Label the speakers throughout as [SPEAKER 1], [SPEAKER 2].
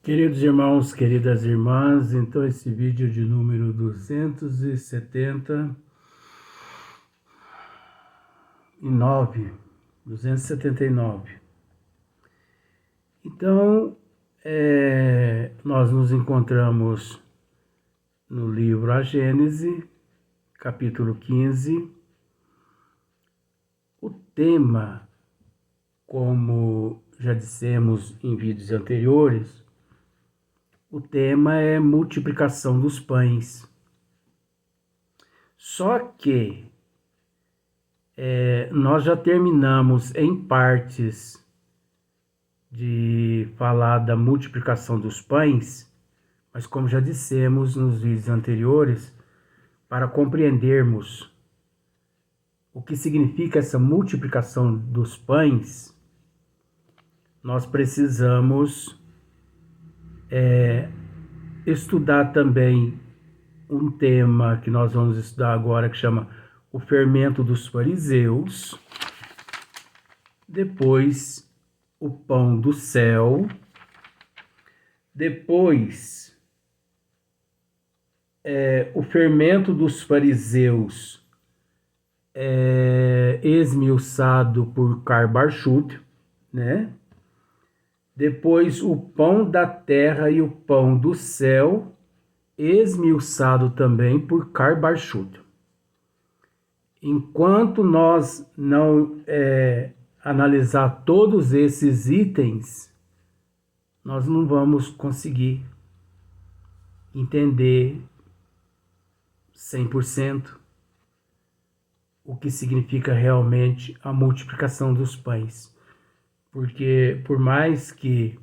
[SPEAKER 1] Queridos irmãos, queridas irmãs, então esse vídeo de número 279. Então, nós nos encontramos no livro A Gênese, capítulo 15. O tema, como já dissemos em vídeos anteriores, o tema é multiplicação dos pães. Só que nós já terminamos em partes de falar da multiplicação dos pães, mas como já dissemos nos vídeos anteriores, para compreendermos o que significa essa multiplicação dos pães, nós precisamos estudar também um tema que nós vamos estudar agora, que chama o fermento dos fariseus, depois o pão do céu, depois o fermento dos fariseus esmiuçado por Karl Barth, né? Depois o pão da terra e o pão do céu, esmiuçado também por Karl Barth. Enquanto nós não analisar todos esses itens, nós não vamos conseguir entender 100% o que significa realmente a multiplicação dos pães. Porque por mais que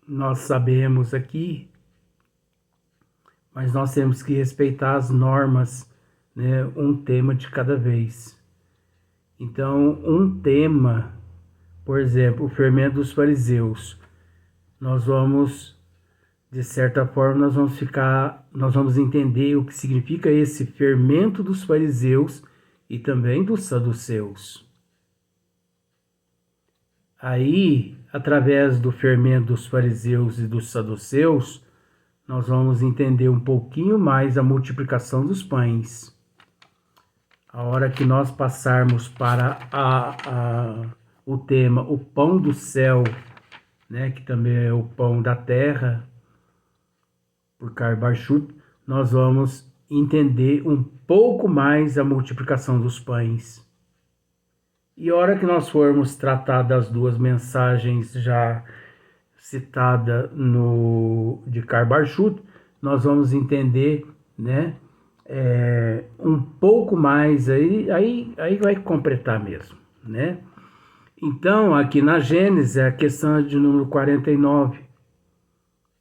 [SPEAKER 1] nós sabemos aqui, mas nós temos que respeitar as normas, né? Um tema de cada vez. Então, um tema, por exemplo, o fermento dos fariseus, nós vamos, de certa forma, nós vamos entender o que significa esse fermento dos fariseus e também dos saduceus. Aí, através do fermento dos fariseus e dos saduceus, nós vamos entender um pouquinho mais a multiplicação dos pães. A hora que nós passarmos para o tema, o pão do céu, né, que também é o pão da terra, por Karl Barth, nós vamos entender um pouco mais a multiplicação dos pães. E a hora que nós formos tratar das duas mensagens já citadas de Karl Barth, nós vamos entender, né, um pouco mais, aí vai completar mesmo, né? Então, aqui na Gênesis, é a questão de número 49.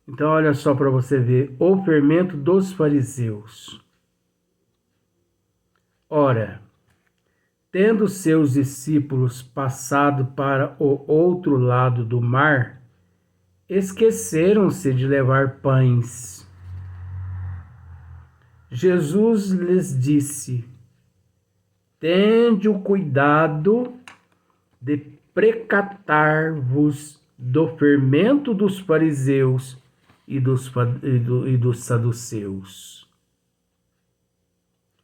[SPEAKER 1] Então, olha só para você ver, o fermento dos fariseus. Ora, tendo seus discípulos passado para o outro lado do mar, esqueceram-se de levar pães. Jesus lhes disse: tende o cuidado de precatar-vos do fermento dos fariseus e dos saduceus.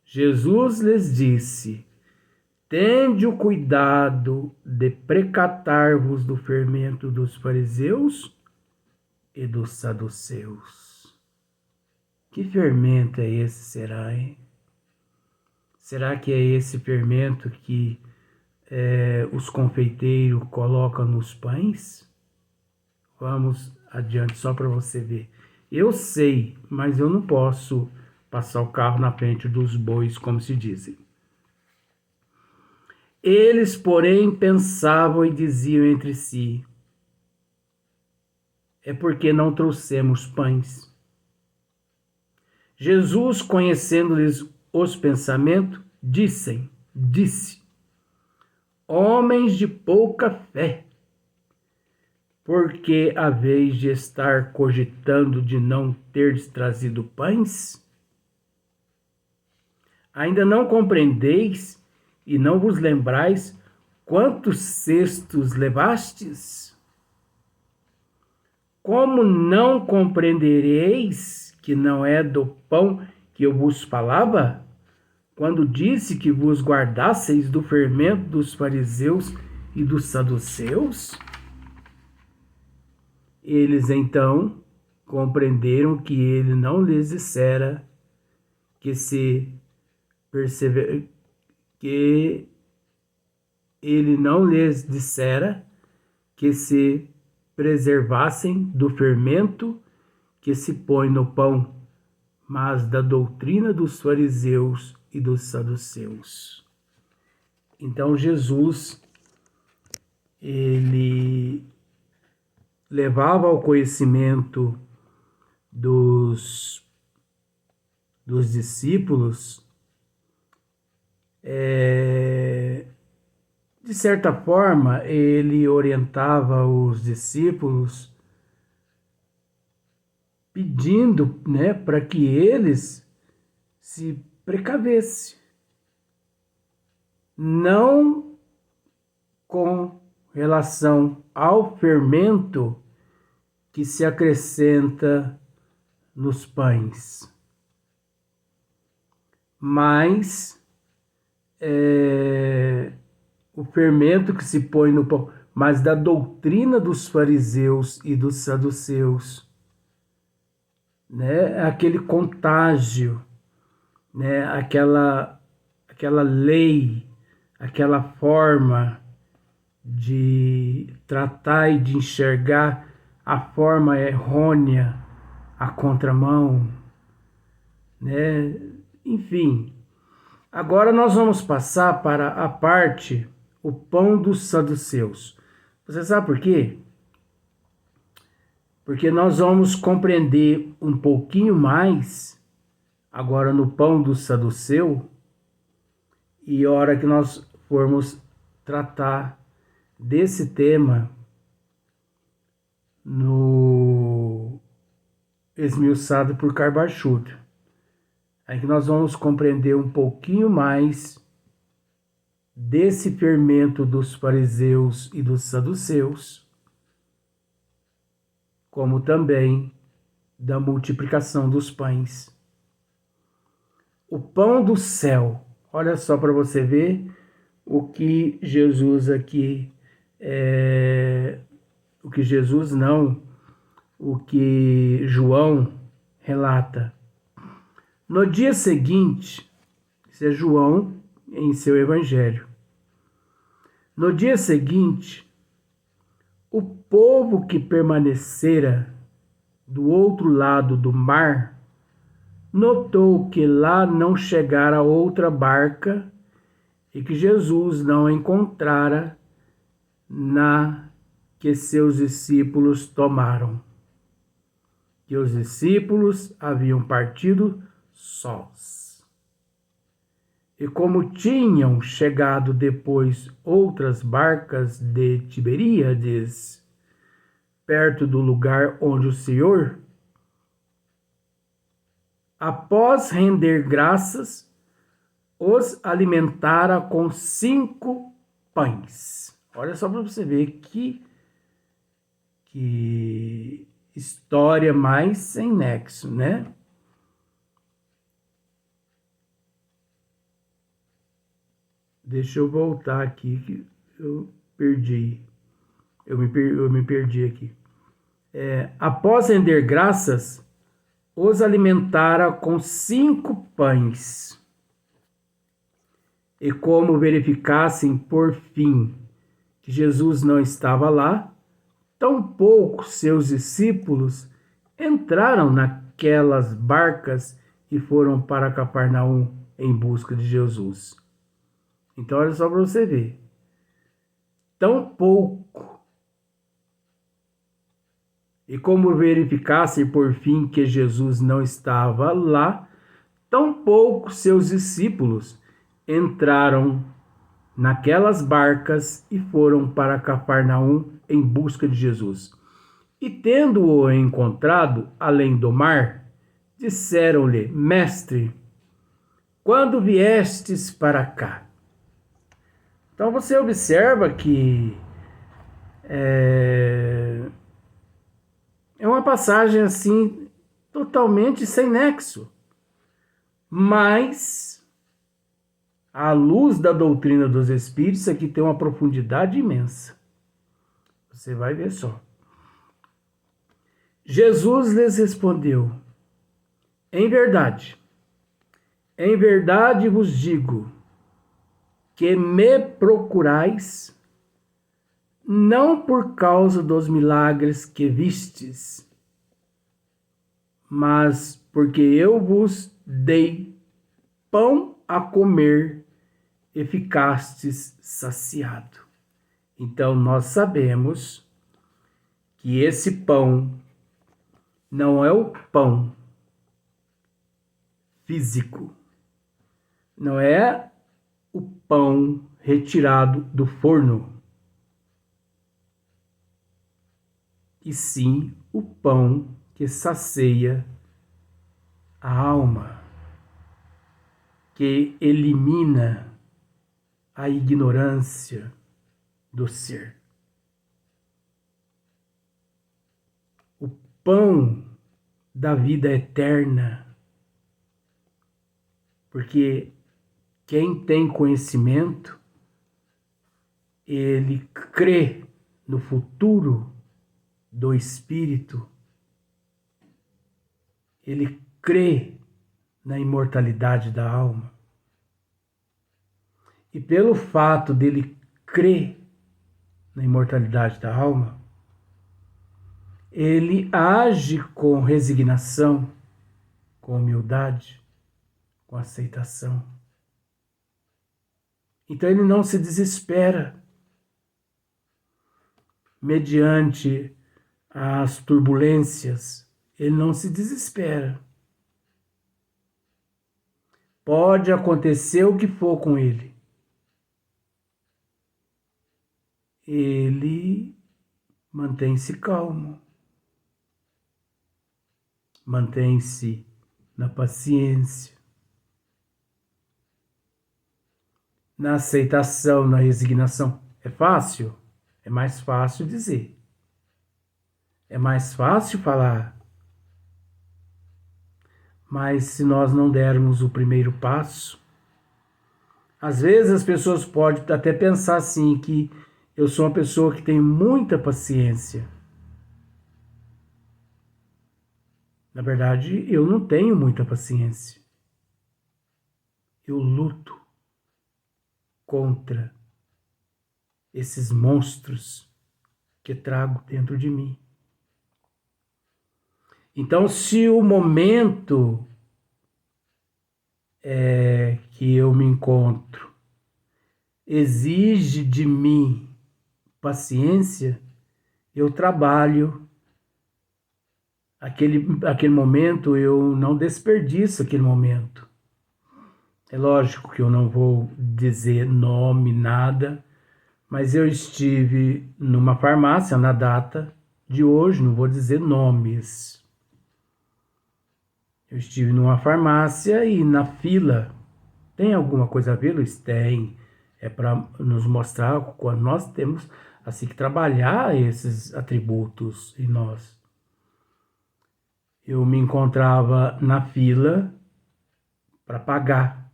[SPEAKER 1] Jesus lhes disse: tende o cuidado de precatar-vos do fermento dos fariseus e dos saduceus. Que fermento é esse, será, hein? Será que é esse fermento que os confeiteiros colocam nos pães? Vamos adiante só para você ver. Eu sei, mas eu não posso passar o carro na frente dos bois, como se dizem. Eles, porém, pensavam e diziam entre si: é porque não trouxemos pães. Jesus, conhecendo-lhes os pensamentos, disse: homens de pouca fé, porque haveis de estar cogitando de não teres trazido pães? Ainda não compreendeis e não vos lembrais quantos cestos levastes? Como não compreendereis que não é do pão que eu vos falava? Quando disse que vos guardasseis do fermento dos fariseus e dos saduceus? Eles então compreenderam que ele não lhes dissera que se que ele não lhes dissera que se preservassem do fermento que se põe no pão, mas da doutrina dos fariseus e dos saduceus. Então Jesus, ele levava ao conhecimento dos discípulos, de certa forma, ele orientava os discípulos pedindo, né, para que eles se precavessem, não com relação ao fermento que se acrescenta nos pães, mas o fermento que se põe no pão, mas da doutrina dos fariseus e dos saduceus, né? Aquele contágio, né? Aquela lei, aquela forma de tratar e de enxergar a forma errônea, a contramão, né? Enfim, agora nós vamos passar para a parte, o pão dos saduceus. Você sabe por quê? Porque nós vamos compreender um pouquinho mais agora no pão do saduceu, e a hora que nós formos tratar desse tema no esmiuçado por Karl Barth. Aí que nós vamos compreender um pouquinho mais desse fermento dos fariseus e dos saduceus, como também da multiplicação dos pães. O pão do céu. Olha só para você ver o que Jesus aqui, o que Jesus não, o que João relata. No dia seguinte, isso é João em seu evangelho. No dia seguinte, o povo que permanecera do outro lado do mar notou que lá não chegara outra barca e que Jesus não encontrara na que seus discípulos tomaram. Que os discípulos haviam partido sós. E como tinham chegado depois outras barcas de Tiberíades, perto do lugar onde o Senhor, após render graças, os alimentara com 5 pães. Olha só para você ver que história mais sem nexo, né? Deixa eu voltar aqui que eu perdi. Eu me perdi aqui. Após render graças, os alimentara com 5 pães. E como verificassem por fim que Jesus não estava lá, tampouco seus discípulos entraram naquelas barcas e foram para Cafarnaum em busca de Jesus. Então, olha só para você ver. Tampouco. E como verificassem por fim que Jesus não estava lá, tampouco seus discípulos entraram naquelas barcas e foram para Cafarnaum em busca de Jesus. E tendo-o encontrado além do mar, disseram-lhe: Mestre, quando viestes para cá? Então você observa que É uma passagem assim, totalmente sem nexo. Mas, à luz da doutrina dos Espíritos, isso aqui tem uma profundidade imensa. Você vai ver só. Jesus lhes respondeu: em verdade vos digo, que me procurais, não por causa dos milagres que vistes, mas porque eu vos dei pão a comer e ficastes saciado. Então nós sabemos que esse pão não é o pão físico, não é o pão retirado do forno, e sim o pão que sacia a alma, que elimina a ignorância do ser. O pão da vida eterna, porque quem tem conhecimento, ele crê no futuro do espírito, ele crê na imortalidade da alma. E pelo fato dele crer na imortalidade da alma, ele age com resignação, com humildade, com aceitação. Então ele não se desespera mediante as turbulências, ele não se desespera. Pode acontecer o que for com ele. Ele mantém-se calmo, mantém-se na paciência, na aceitação, na resignação. É fácil? É mais fácil dizer. É mais fácil falar. Mas se nós não dermos o primeiro passo, às vezes as pessoas podem até pensar assim, que eu sou uma pessoa que tem muita paciência. Na verdade, eu não tenho muita paciência. Eu luto contra esses monstros que trago dentro de mim. Então, se o momento que eu me encontro exige de mim paciência, eu trabalho aquele momento, eu não desperdiço aquele momento. É lógico que eu não vou dizer nome, nada, mas eu estive numa farmácia na data de hoje, não vou dizer nomes. Eu estive numa farmácia e na fila, tem alguma coisa a ver, Luiz? Tem. É para nos mostrar quando nós temos assim que trabalhar esses atributos em nós. Eu me encontrava na fila para pagar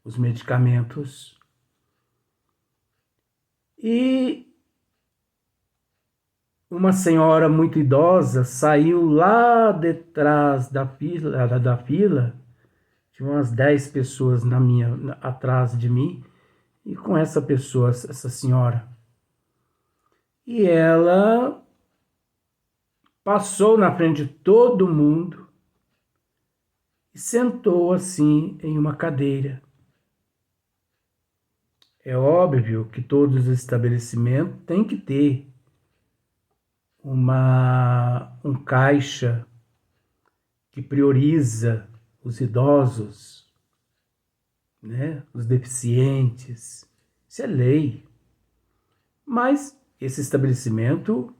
[SPEAKER 1] os medicamentos e uma senhora muito idosa saiu lá detrás da fila, tinha umas 10 pessoas atrás de mim, e com essa pessoa, essa senhora. E ela passou na frente de todo mundo e sentou assim em uma cadeira. É óbvio que todos os estabelecimentos têm que ter um caixa que prioriza os idosos, né? Os deficientes. Isso é lei. Mas esse estabelecimento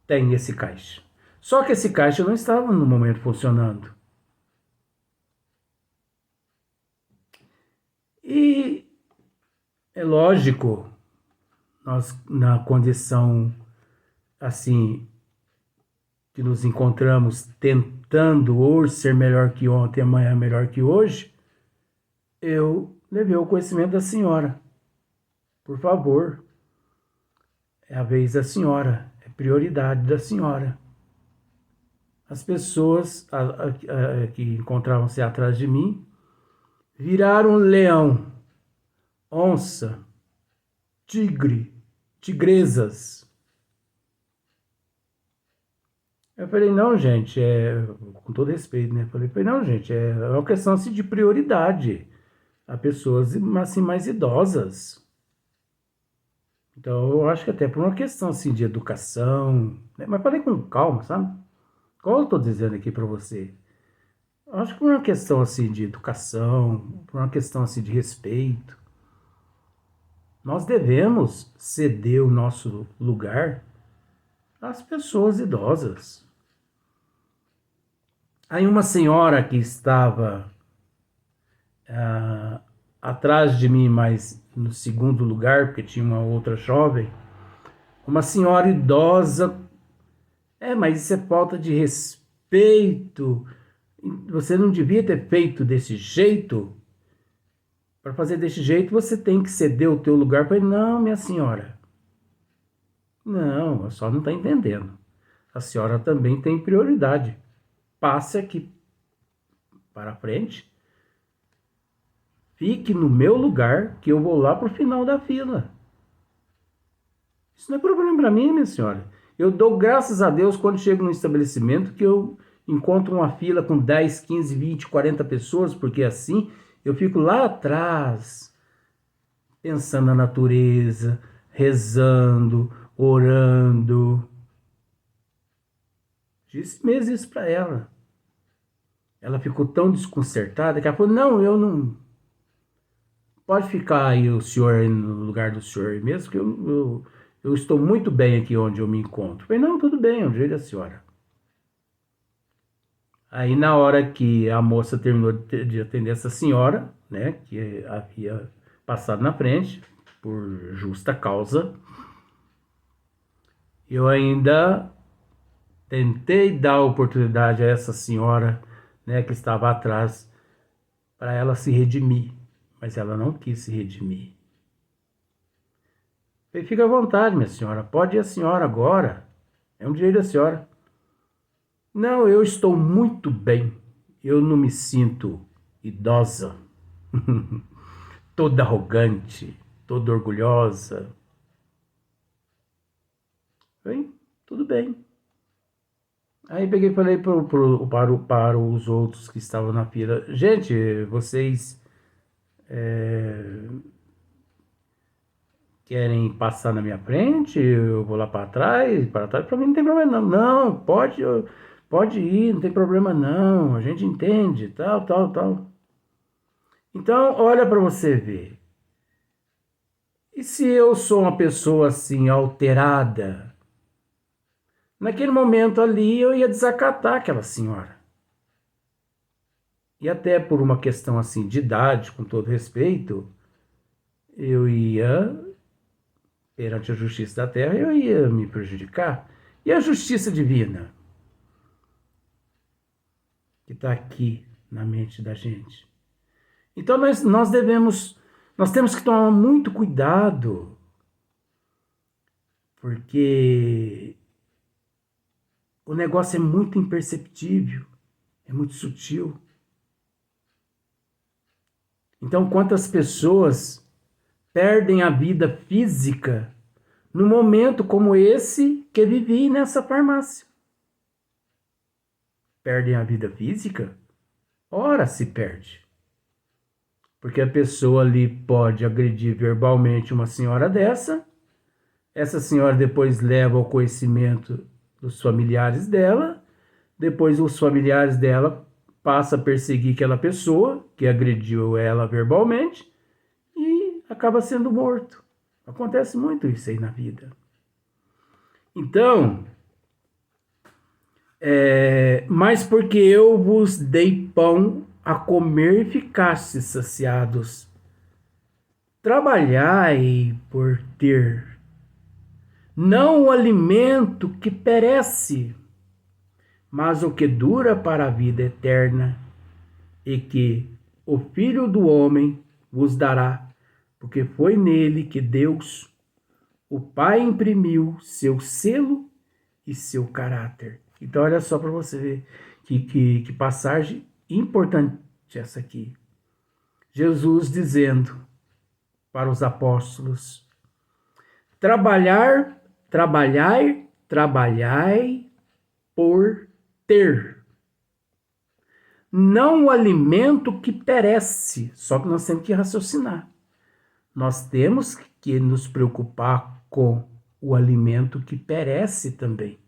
[SPEAKER 1] tem esse caixa. Só que esse caixa não estava no momento funcionando. E é lógico, nós na condição assim que nos encontramos tentando hoje ser melhor que ontem, amanhã melhor que hoje, eu levei o conhecimento da senhora. Por favor, é a vez da senhora, é prioridade da senhora. As pessoas que encontravam-se atrás de mim viraram leão, onça, tigre, tigresas. Eu falei, não, gente, com todo respeito, né? Falei, não, gente, é uma questão assim, de prioridade a pessoas assim, mais idosas. Então, eu acho que até por uma questão assim, de educação, né? Mas falei com calma, sabe? Como eu estou dizendo aqui para você. Eu acho que por uma questão assim, de educação, por uma questão assim, de respeito, nós devemos ceder o nosso lugar às pessoas idosas. Aí uma senhora que estava atrás de mim, mas no segundo lugar, porque tinha uma outra jovem, uma senhora idosa, mas isso é falta de respeito, você não devia ter feito desse jeito. Para fazer desse jeito, você tem que ceder o teu lugar para ele. Não, minha senhora. Não, a senhora não está entendendo. A senhora também tem prioridade. Passe aqui para frente. Fique no meu lugar, que eu vou lá para o final da fila. Isso não é problema para mim, minha senhora. Eu dou graças a Deus quando chego num estabelecimento que eu encontro uma fila com 10, 15, 20, 40 pessoas, porque assim eu fico lá atrás, pensando na natureza, rezando, orando. Disse mesmo isso para ela. Ela ficou tão desconcertada que ela falou, não, eu não... Pode ficar aí o senhor aí no lugar do senhor mesmo, que eu estou muito bem aqui onde eu me encontro. Eu falei, não, tudo bem, é o jeito da senhora. Aí na hora que a moça terminou de atender essa senhora, né, que havia passado na frente, por justa causa, eu ainda tentei dar oportunidade a essa senhora, né, que estava atrás, para ela se redimir, mas ela não quis se redimir. Falei, fica à vontade, minha senhora, pode ir a senhora agora, é um direito da senhora. Não, eu estou muito bem, eu não me sinto idosa, toda arrogante, toda orgulhosa. Bem, tudo bem. Aí peguei e falei para os outros que estavam na fila, gente, vocês querem passar na minha frente? Eu vou lá para trás, para mim não tem problema não. Não, pode ir, não tem problema não, a gente entende, tal, tal, tal. Então, olha para você ver. E se eu sou uma pessoa assim, alterada? Naquele momento ali eu ia desacatar aquela senhora. E até por uma questão assim de idade, com todo respeito, eu ia, perante a justiça da terra, eu ia me prejudicar. E a justiça divina, que está aqui na mente da gente. Então nós temos que tomar muito cuidado, porque o negócio é muito imperceptível, é muito sutil. Então, quantas pessoas perdem a vida física num momento como esse que vivi nessa farmácia? Perdem a vida física? Ora, se perde. Porque a pessoa ali pode agredir verbalmente uma senhora dessa, essa senhora depois leva ao conhecimento dos familiares dela, depois os familiares dela passam a perseguir aquela pessoa que agrediu ela verbalmente e acaba sendo morto. Acontece muito isso aí na vida. Então, mas porque eu vos dei pão a comer e ficastes saciados. Trabalhai por ter, não o alimento que perece, mas o que dura para a vida eterna, e que o Filho do Homem vos dará, porque foi nele que Deus, o Pai, imprimiu seu selo e seu caráter. Então, olha só para você ver que passagem importante essa aqui. Jesus dizendo para os apóstolos: trabalhai por ter. Não o alimento que perece, só que nós temos que raciocinar. Nós temos que nos preocupar com o alimento que perece também.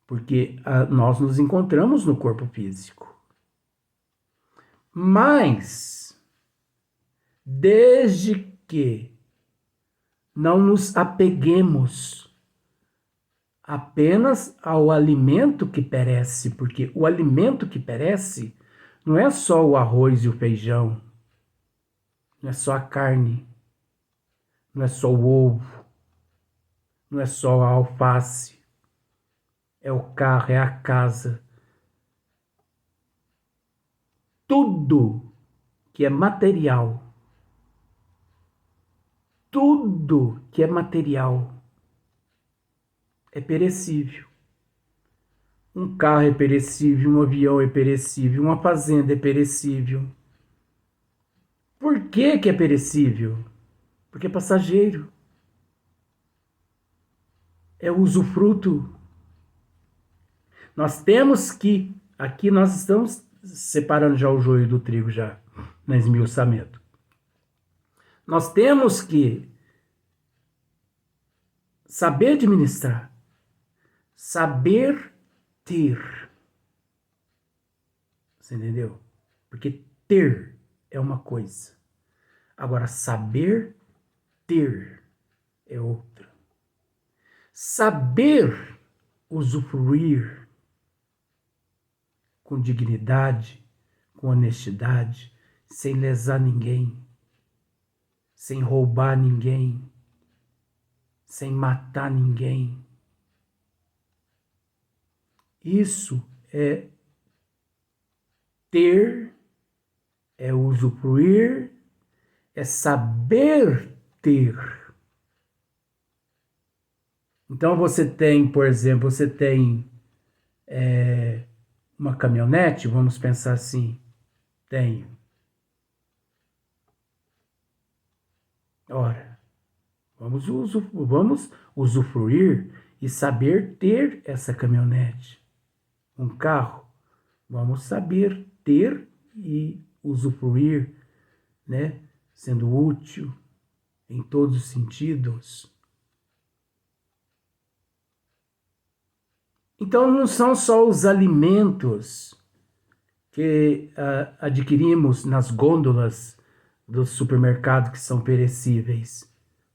[SPEAKER 1] Porque nós nos encontramos no corpo físico. Mas, desde que não nos apeguemos apenas ao alimento que perece, porque o alimento que perece não é só o arroz e o feijão, não é só a carne, não é só o ovo, não é só a alface, é o carro, é a casa. Tudo que é material, tudo que é material é perecível. Um carro é perecível, um avião é perecível, uma fazenda é perecível. Por que que é perecível? Porque é passageiro. É usufruto. Nós temos que, aqui nós estamos separando já o joio do trigo já, no esmiuçamento. Nós temos que saber administrar, saber ter. Você entendeu? Porque ter é uma coisa. Agora, saber ter é outra. Saber usufruir com dignidade, com honestidade, sem lesar ninguém, sem roubar ninguém, sem matar ninguém. Isso é ter, é usufruir, é saber ter. Então você tem, por exemplo, você tem uma caminhonete, vamos pensar assim, tenho. Ora, vamos usufruir e saber ter essa caminhonete. Um carro, vamos saber ter e usufruir, né? Sendo útil em todos os sentidos. Então, não são só os alimentos que adquirimos nas gôndolas do supermercado que são perecíveis.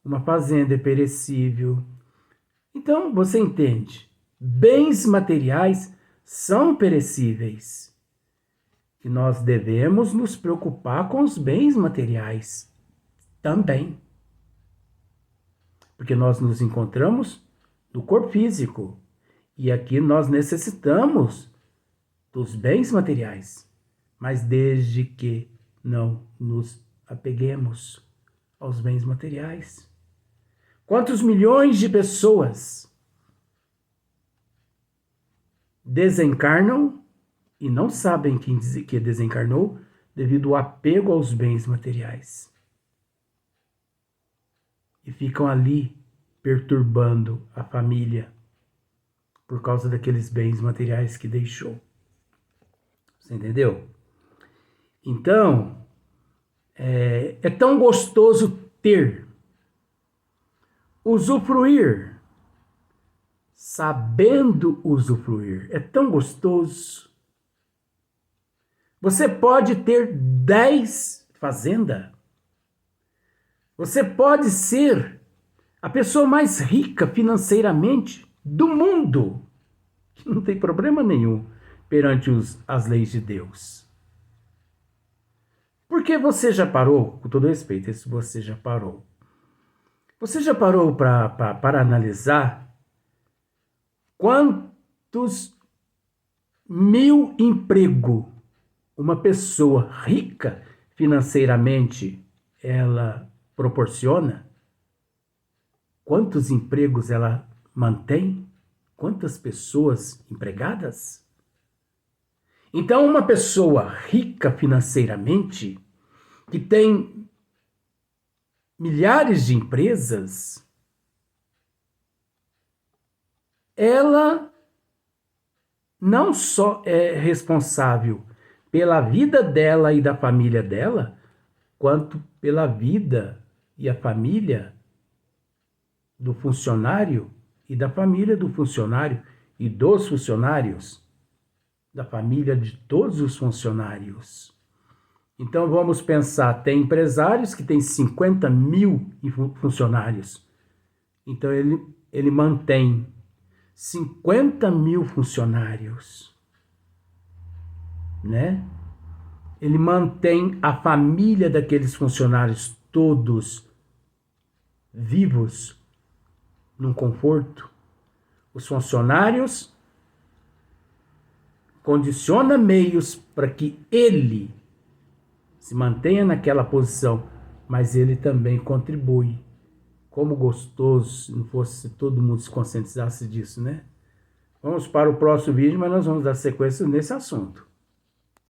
[SPEAKER 1] Uma fazenda é perecível. Então, você entende? Bens materiais são perecíveis. E nós devemos nos preocupar com os bens materiais também. Porque nós nos encontramos no corpo físico. E aqui nós necessitamos dos bens materiais, mas desde que não nos apeguemos aos bens materiais. Quantos milhões de pessoas desencarnam e não sabem que desencarnou devido ao apego aos bens materiais? E ficam ali perturbando a família por causa daqueles bens materiais que deixou. Você entendeu? Então, é tão gostoso ter, usufruir, sabendo usufruir. É tão gostoso. Você pode ter 10 fazendas. Você pode ser a pessoa mais rica financeiramente do mundo. Não tem problema nenhum perante as leis de Deus. Porque você já parou, com todo respeito, se você já parou para analisar quantos 1000 empregos uma pessoa rica financeiramente ela proporciona, quantos empregos ela mantém, quantas pessoas empregadas? Então, uma pessoa rica financeiramente, que tem milhares de empresas, ela não só é responsável pela vida dela e da família dela, quanto pela vida e a família do funcionário e da família do funcionário e dos funcionários, da família de todos os funcionários. Então vamos pensar, tem empresários que têm 50.000 funcionários. Então ele mantém 50.000 funcionários, né? Ele mantém a família daqueles funcionários todos vivos, num conforto. Os funcionários condiciona meios para que ele se mantenha naquela posição, mas ele também contribui. Como gostoso se não fosse todo mundo se conscientizasse disso, né? Vamos para o próximo vídeo, mas nós vamos dar sequência nesse assunto.